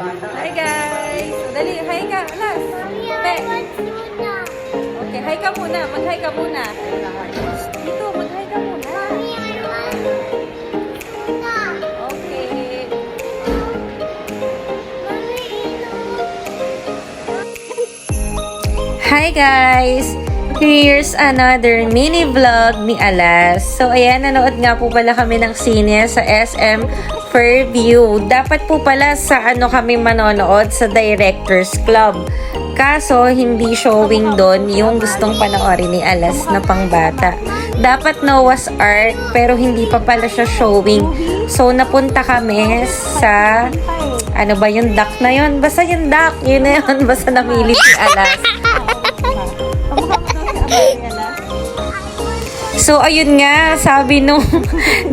Hi guys! Dali, hi ka, alas. Pe. Okay, hi ka muna. Mag-hi ka muna. Dito, mag-hi ka muna. Okay. Hi guys! Here's another mini vlog ni Alas. So ayan, nanood nga po pala kami ng sine sa SM Fairview. Dapat po pala sa kami manonood sa Directors Club. Kaso hindi showing doon yung gustong panoorin ni Alas na pangbata. Dapat Noah's Ark pero hindi pa pala siya showing. So napunta kami sa ano ba yung duck na yun? Basta yung duck, yun na yun. Basta namili si Alas. So, ayun nga, sabi nung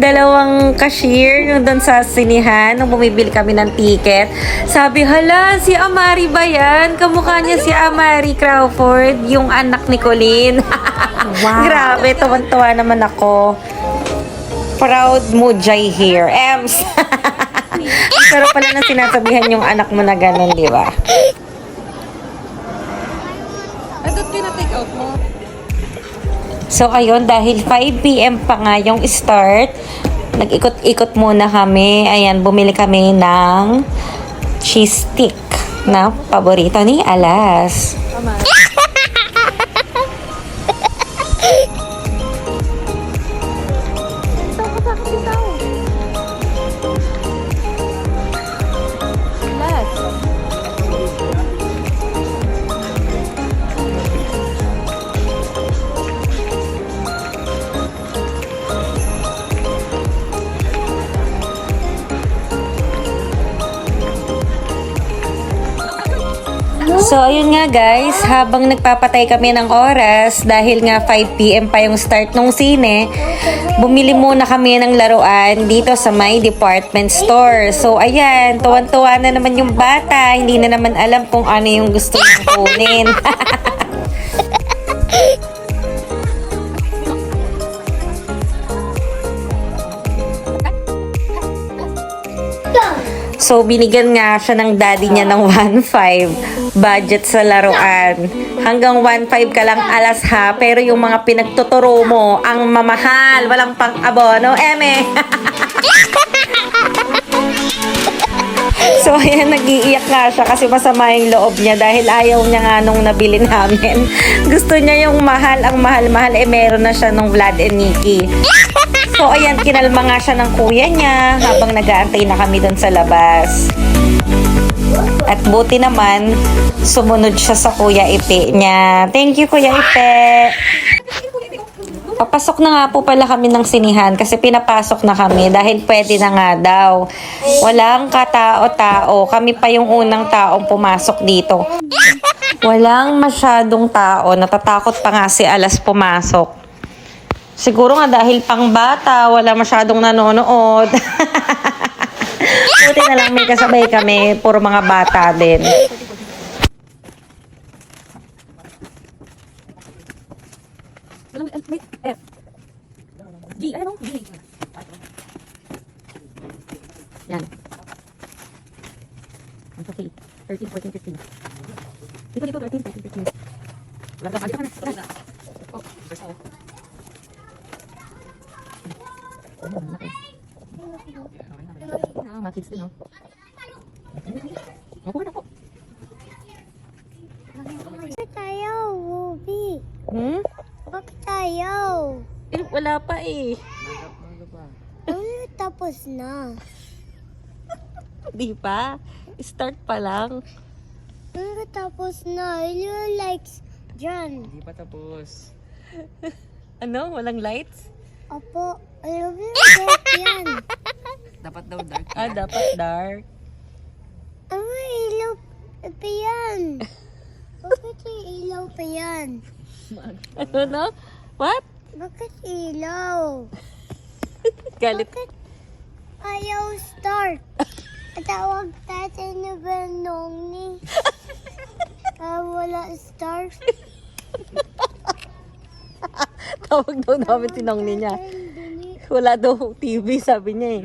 dalawang cashier, yung doon sa sinihan, nung bumibili kami ng ticket, sabi, hala, si Amari ba yan? Kamukha niya si Amari Crawford, yung anak ni Colleen. Wow. Grabe, tuwan-tuwa naman ako. Proud Mujay here. Ems. Pero pala na sinasabihan yung anak mo na ganun, di ba? Adot kina-take out mo? So, ayun, dahil 5 PM pa nga yung start, nag-ikot-ikot muna kami. Ayan, bumili kami ng cheese stick na paborito ni Alas. So, ayun nga guys, habang nagpapatay kami ng oras, dahil nga 5 PM pa yung start ng sine, bumili muna kami ng laruan dito sa may department store. So, ayan, tuwan-tuwa na naman yung bata, hindi na naman alam kung ano yung gusto niyang kunin. So, binigyan nga siya ng daddy niya ng 1.5 budget sa laruan. Hanggang 1.5 ka lang Alas ha, pero yung mga pinagtuturo mo, ang mamahal, walang pang-abono, eme. So, ayan, nag-iiyak nga siya kasi masama yung loob niya dahil ayaw niya nga nung nabili namin. Gusto niya yung mahal, ang mahal-mahal, meron na siya nung Vlad and Nikki. So, ayan, kinalma nga siya ng kuya niya habang nag-aantay na kami doon sa labas. At buti naman, sumunod siya sa Kuya Ipe niya. Thank you, Kuya Ipe! Papasok na nga po pala kami ng sinihan kasi pinapasok na kami dahil pwede na nga daw. Walang katao-tao. Kami pa yung unang taong pumasok dito. Walang masyadong tao. Natatakot pa nga si Alas pumasok. Siguro nga dahil pang bata, wala masyadong nanonood. Buti na lang may kasabay kami, puro mga bata din. Yan. Okay. 13, 14, 15. Dito, 13, 14, 15. Wala ka na. Oh, first of all. Kids din, no? Ako na po. Bakit tayo, Ruby? Bakit tayo? Wala pa eh. Tapos na. Di pa? Start pa lang. Tapos na. Yung lights dyan. Hindi pa tapos. Ano? Walang lights? Opo. Alam mo yung yan. Dapat daw dark. Dapat dark. Ano ilaw pa yan? Bakit yung ilaw pa yan? Ano no? What? Bakit ilaw? Galit. Bakit ayaw start? Tawag tatay na ba nung ni? Wala start. Tawag daw namin tinongni niya. Wala daw TV, sabi niya eh.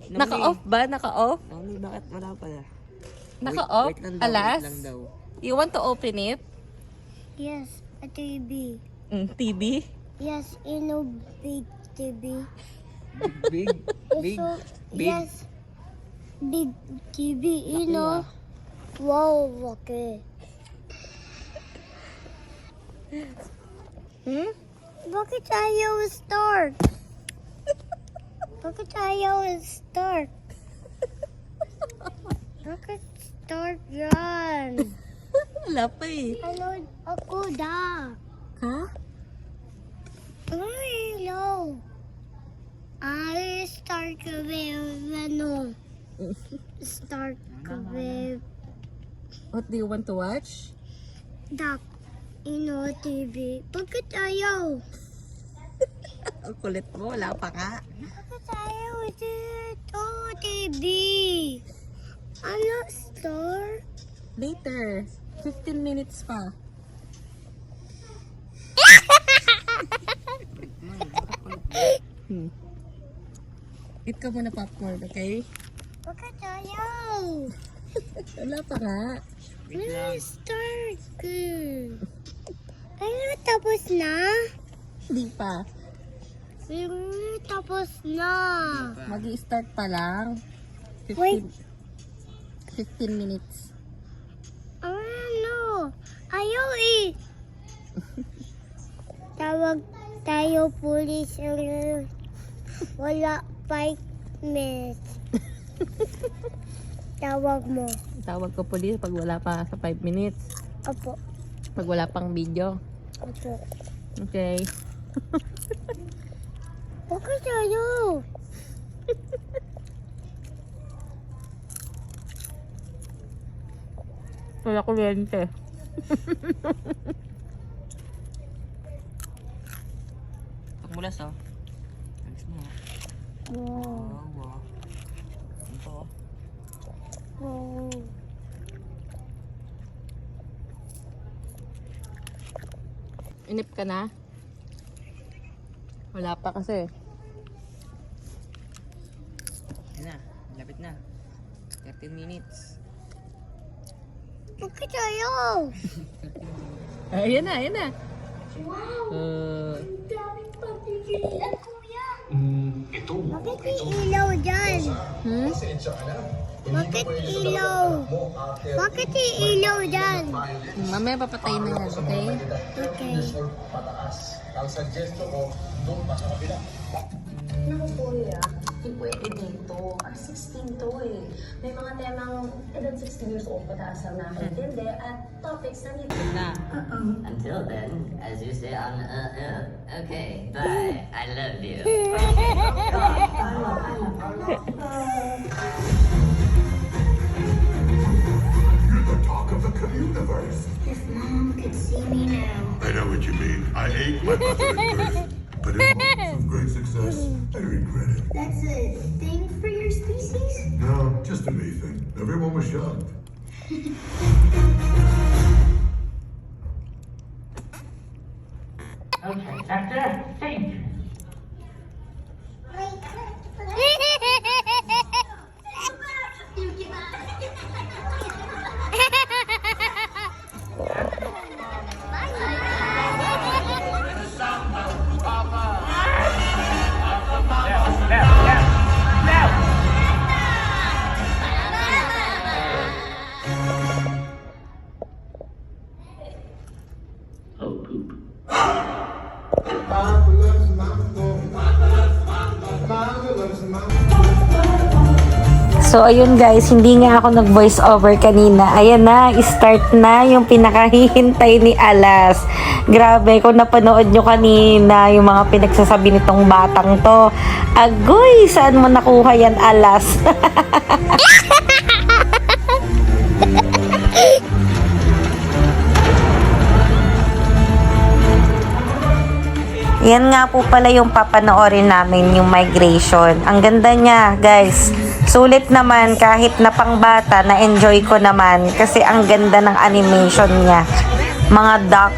Naka-off ba? Naka-off? Bakit wala pala? Naka-off? Wait lang daw, Alas? wait lang daw. You want to open it? Yes, a TV. TV? Yes, big TV. Big, big, So, big. yes, big TV, Laki, Wow, okay. Bakit ayaw start? Bakit ayaw start? Bakit start yan? Wala pa eh. Ano ako da? Ha? Ay, hello. Ay, start kami. Ano? Start kami. What do you want to watch? Dak. TV. Bakit ayaw? Ang kulit mo, wala pa ka. Bakit ayaw dito, TV? Ano, store? Later. 15 minutes pa. Eat ka muna popcorn, okay? Bakit ayaw? Wala pa nga. Ano, start ka? Ano, tapos na? Hindi pa. Ano, tapos na? Mag-i-start pa lang. Wait. 15 minutes. Ano? Ayaw eh. Tawag tayo pulis. Wala 5 minutes. Tawag mo. Tawag ko police pag wala pa sa 5 minutes. Opo. Pag wala pang video. Opo. Okay. Bakit ayaw? Wala kuryente. Pagmulas oh. Ayos mo. Wow. Wow. Ito oh. Wow. Inip ka na? Wala pa kasi. Yan na. Lapit na. 13 minutes. Bakit ayaw? Ayan na, ayan na. Daming pagpipilian, kuya. Bakit may ilaw dyan? Bakit ilaw? Bakit may ilaw dyan? Mamaya papatayin na yan, okay? Okay. Naku kuya, hindi pwede dito. 16 to eh. May mga temang edad 16 years old pataas ang nakakaintindi at topics na dito. Na. Until then, as you say on okay, bye. I love you. You're the talk of the universe. If mom could see me now. I know what you mean. I hate my mother at birth, but in moments of great success, I regret it. That's a thing for your species? No, just a me thing. Everyone was shocked. Okay, Doctor, thank Oh, poop. So, ayun guys, hindi nga ako nag-voice over kanina. Ayan na, start na yung pinakahihintay ni Alas. Grabe, kung napanood nyo kanina yung mga pinagsasabi nitong batang to. Agoy, saan mo nakuha yan, Alas? Yan nga po pala yung papanoorin namin, yung migration. Ang ganda niya, guys. Sulit naman kahit na pangbata, na-enjoy ko naman kasi ang ganda ng animation niya. Mga duck.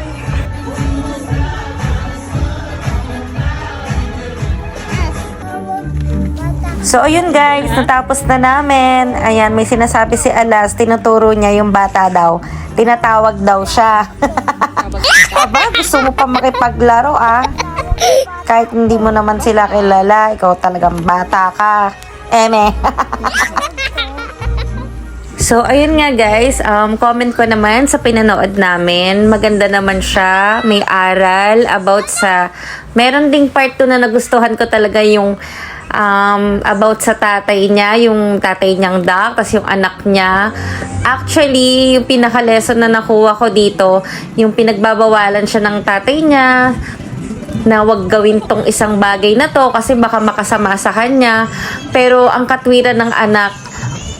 So, ayun guys, natapos na namin. Ayan, may sinasabi si Alas, tinuturo niya yung bata daw. Tinatawag daw siya. Aba, gusto mo pa makipaglaro Kahit hindi mo naman sila kilala, ikaw talagang bata ka. Eme. So, ayun nga guys, comment ko naman sa pinanood namin. Maganda naman siya, may aral about sa... Meron ding part 2 na nagustuhan ko talaga yung about sa tatay niya, yung tatay niyang Doc, tas yung anak niya. Actually, yung pinaka-lesson na nakuha ko dito, yung pinagbabawalan siya ng tatay niya, na wag gawin tong isang bagay na to kasi baka makasama sa kanya. Pero ang katwiran ng anak,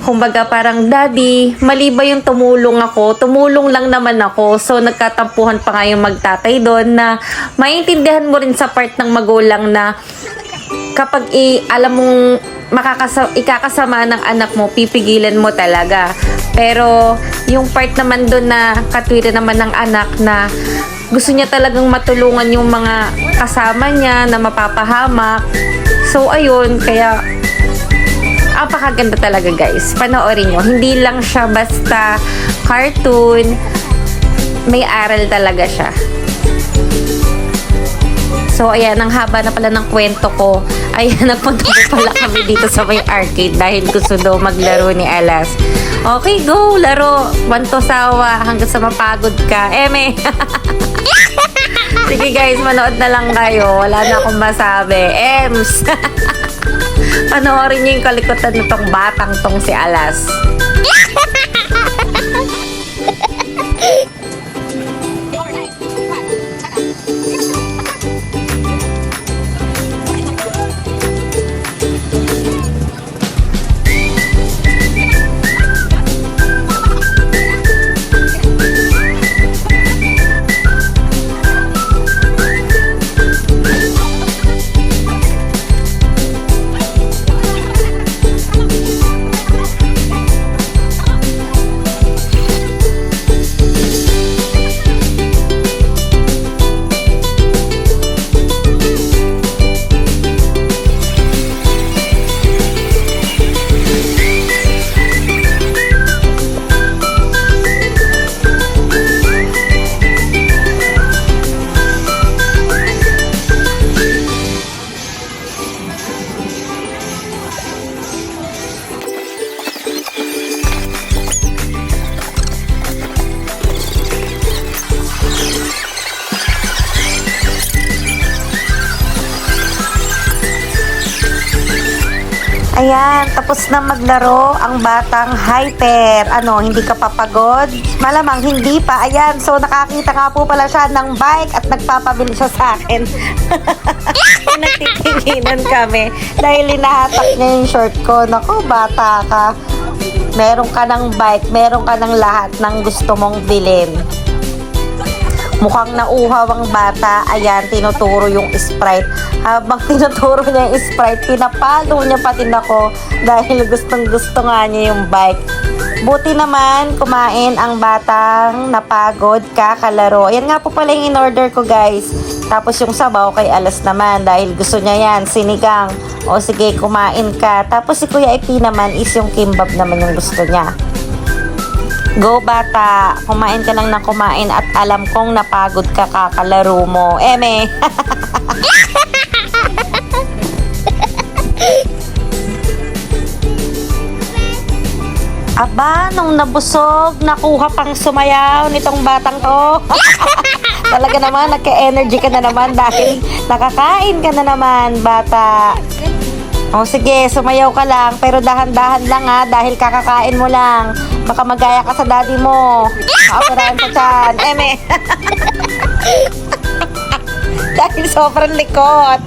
kumbaga parang, Daddy, mali ba yung tumulong ako? Tumulong lang naman ako. So, nagkatampuhan pa nga yung magtatay doon na maintindihan mo rin sa part ng magulang na kapag alam mong ikakasama ng anak mo, pipigilan mo talaga. Pero, yung part naman doon na katwiran naman ng anak na gusto niya talagang matulungan yung mga kasama niya na mapapahamak. So, ayun, kaya apakaganda talaga guys. Panoorin nyo. Hindi lang siya basta cartoon. May aral talaga siya. So, ayan, ang haba na pala ng kwento ko. Ayan, nagpunta po pala kami dito sa may arcade dahil gusto daw maglaro ni Alas. Okay, go! Laro! Wanto sawa hanggang sa mapagod ka. Eme! Sige guys, manood na lang kayo. Wala na akong masabi. Ems! Panoorin niyo yung kalikutan nitong batang tong si Alas. Ayan, tapos na maglaro ang batang hyper. Ano, hindi ka papagod? Malamang hindi pa. Ayan, so nakakita nga po pala siya ng bike at nagpapabili siya sa akin. Nagtitinginan kami dahil inahatak niya yung short ko. Naku, bata ka. Meron ka ng bike, meron ka ng lahat ng gusto mong bilhin. Mukhang nauhaw ang bata. Ayan, tinuturo yung Sprite. Habang tinuturo niya yung Sprite, pinapalo niya pati ako dahil gustong gusto nga niya yung bike. Buti naman, kumain ang batang napagod kakalaro. Ayan nga po pala yung in-order ko guys. Tapos yung sabaw kay Alas naman dahil gusto niya yan, sinigang. O sige, kumain ka. Tapos si Kuya Ipi naman is yung kimbab naman yung gusto niya. Go bata, kumain ka lang ng kumain at alam kong napagod ka kakalaro mo. Eme! Aba, nung nabusog, nakuha pang sumayaw nitong batang to. Talaga naman, nagka-energy ka na naman dahil nakakain ka na naman, bata. O sige, sumayaw ka lang, pero dahan-dahan lang dahil kakakain mo lang. Baka magaya ka sa daddy mo. Operahan sa tiyan. Eme. Dahil sobrang likot.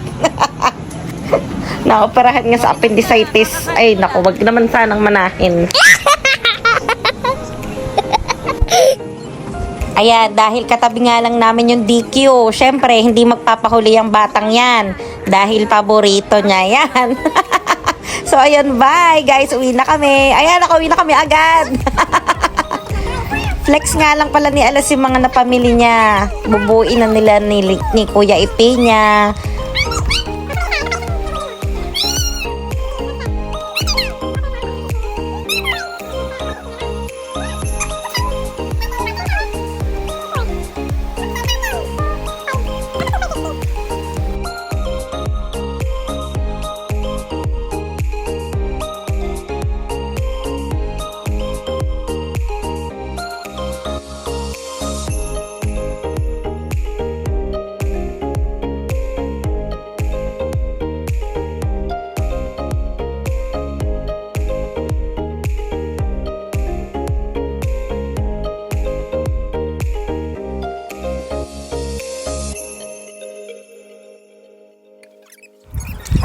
Naoperahan nga sa appendicitis. Ay, naku, wag naman sanang manahin. Ayan, dahil katabi nga lang namin yung DQ, syempre, hindi magpapahuli ang batang yan. Dahil paborito niya yan. So, ayan, bye guys. Uwi na kami. Ayan, uwi na kami agad. Flex nga lang pala ni Alas yung mga napamili niya. Bubuin na nila ni Kuya Ipi niya.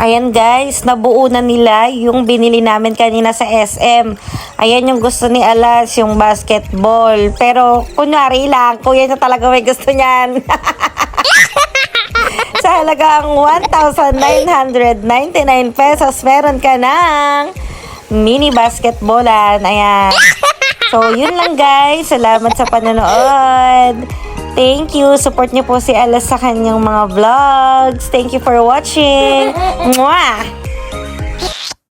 Ayan guys, nabuo na nila yung binili namin kanina sa SM. Ayan yung gusto ni Alas, yung basketball. Pero kunwari lang, kuya niya talaga may gusto niyan. Sa halagang 1,999 pesos, meron ka ng mini basketballan. Ayan. So, yun lang guys. Salamat sa panonood. Thank you. Support niyo po si Alas sa kanyang mga vlogs. Thank you for watching. Mwah!